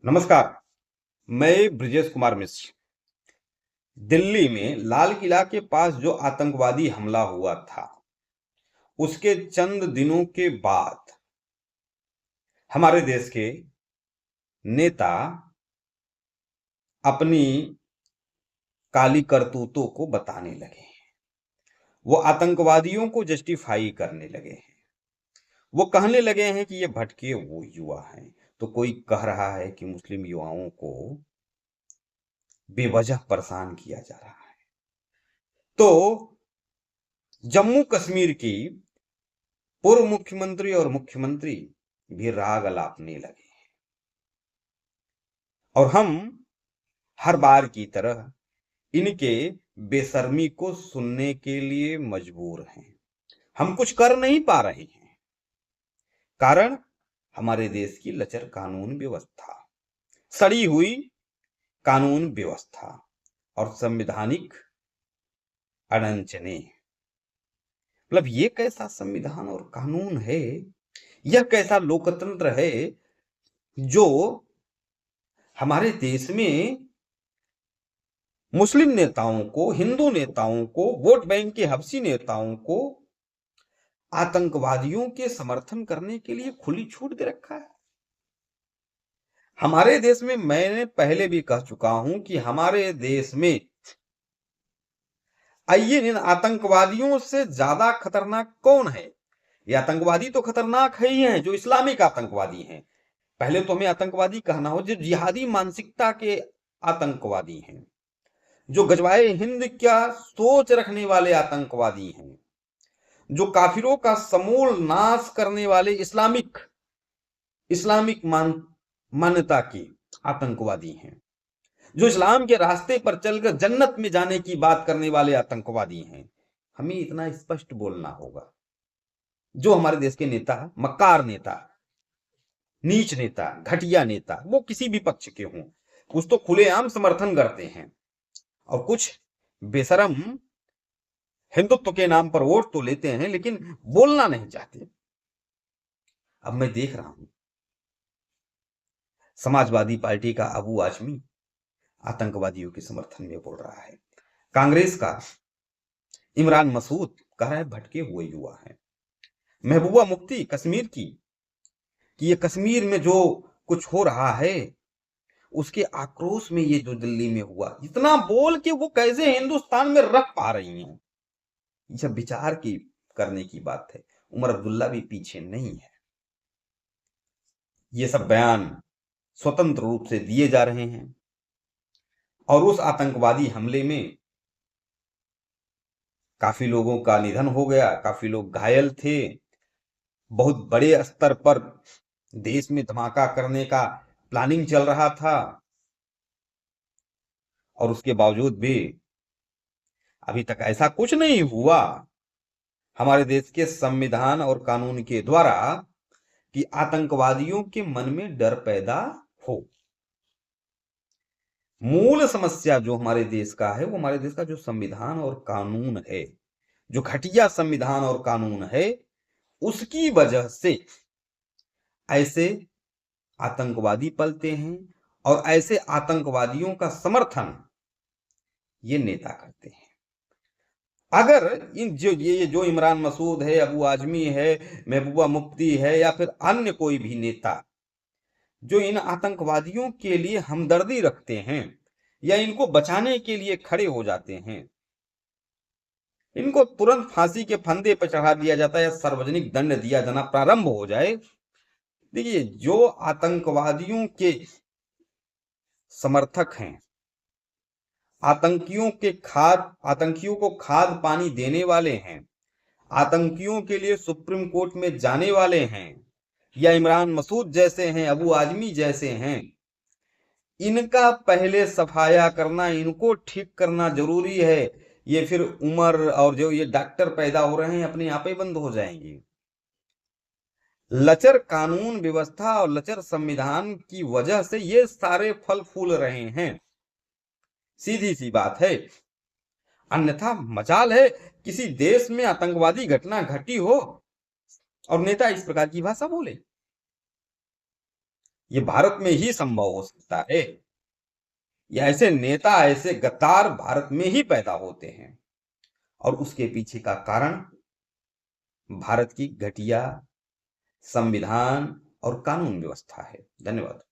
नमस्कार। मैं ब्रिजेश कुमार मिश्र। दिल्ली में लाल किला के पास जो आतंकवादी हमला हुआ था उसके चंद दिनों के बाद हमारे देश के नेता अपनी काली करतूतों को बताने लगे हैं। वो आतंकवादियों को जस्टिफाई करने लगे हैं। वो कहने लगे हैं कि ये भटके वो युवा हैं। तो कोई कह रहा है कि मुस्लिम युवाओं को बेवजह परेशान किया जा रहा है। तो जम्मू कश्मीर की पूर्व मुख्यमंत्री और मुख्यमंत्री भी राग अलापने लगे और हम हर बार की तरह इनके बेशर्मी को सुनने के लिए मजबूर हैं। हम कुछ कर नहीं पा रहे हैं। कारण हमारे देश की लचर कानून व्यवस्था, सड़ी हुई कानून व्यवस्था और संवैधानिक अड़चने। मतलब ये कैसा संविधान और कानून है, यह कैसा लोकतंत्र है जो हमारे देश में मुस्लिम नेताओं को, हिंदू नेताओं को, वोट बैंक के हबशी नेताओं को आतंकवादियों के समर्थन करने के लिए खुली छूट दे रखा है। हमारे देश में, मैंने पहले भी कह चुका हूं कि हमारे देश में आइए इन आतंकवादियों से ज्यादा खतरनाक कौन है। ये आतंकवादी तो खतरनाक है ही हैं, जो इस्लामिक आतंकवादी हैं। पहले तो हमें आतंकवादी कहना हो जो जिहादी मानसिकता के आतंकवादी हैं, जो गजवाए हिंद का सोच रखने वाले आतंकवादी हैं, जो काफिरों का समूल नाश करने वाले इस्लामिक मान्यता के आतंकवादी हैं, जो इस्लाम के रास्ते पर चलकर जन्नत में जाने की बात करने वाले आतंकवादी हैं। हमें इतना स्पष्ट बोलना होगा। जो हमारे देश के नेता, मक्कार नेता, नीच नेता, घटिया नेता, वो किसी भी पक्ष के हों, कुछ तो खुलेआम समर्थन करते हैं और कुछ बेशरम हिंदुत्व के नाम पर वोट तो लेते हैं लेकिन बोलना नहीं चाहते। अब मैं देख रहा हूं समाजवादी पार्टी का अबू आजमी आतंकवादियों के समर्थन में बोल रहा है। कांग्रेस का इमरान मसूद कह रहा है भटके हुए युवा हैं। महबूबा मुफ्ती कश्मीर की कि ये कश्मीर में जो कुछ हो रहा है उसके आक्रोश में ये जो दिल्ली में हुआ, इतना बोल के वो कैसे हिंदुस्तान में रख पा रही हैं। यह विचार की करने की बात है। उमर अब्दुल्ला भी पीछे नहीं है। ये सब बयान स्वतंत्र रूप से दिए जा रहे हैं और उस आतंकवादी हमले में काफी लोगों का निधन हो गया, काफी लोग घायल थे। बहुत बड़े स्तर पर देश में धमाका करने का प्लानिंग चल रहा था और उसके बावजूद भी अभी तक ऐसा कुछ नहीं हुआ हमारे देश के संविधान और कानून के द्वारा कि आतंकवादियों के मन में डर पैदा हो। मूल समस्या जो हमारे देश का है वो हमारे देश का जो संविधान और कानून है, जो घटिया संविधान और कानून है, उसकी वजह से ऐसे आतंकवादी पलते हैं और ऐसे आतंकवादियों का समर्थन ये नेता करते हैं। अगर इन जो इमरान मसूद है, अबू आजमी है, महबूबा मुफ्ती है या फिर अन्य कोई भी नेता जो इन आतंकवादियों के लिए हमदर्दी रखते हैं या इनको बचाने के लिए खड़े हो जाते हैं, इनको तुरंत फांसी के फंदे पर चढ़ा दिया जाता है या सार्वजनिक दंड दिया जाना प्रारंभ हो जाए। देखिए, जो आतंकवादियों के समर्थक हैं, आतंकियों को खाद पानी देने वाले हैं, आतंकियों के लिए सुप्रीम कोर्ट में जाने वाले हैं या इमरान मसूद जैसे हैं, अबू आजमी जैसे हैं, इनका पहले सफाया करना, इनको ठीक करना जरूरी है। ये फिर उमर और जो ये डॉक्टर पैदा हो रहे हैं अपने आप ही बंद हो जाएंगे। लचर कानून व्यवस्था और लचर संविधान की वजह से ये सारे फल फूल रहे हैं। सीधी सी बात है। अन्यथा मजाल है किसी देश में आतंकवादी घटना घटी हो और नेता इस प्रकार की भाषा बोले। ये भारत में ही संभव हो सकता है। ये ऐसे नेता, ऐसे गद्दार भारत में ही पैदा होते हैं और उसके पीछे का कारण भारत की घटिया संविधान और कानून व्यवस्था है। धन्यवाद।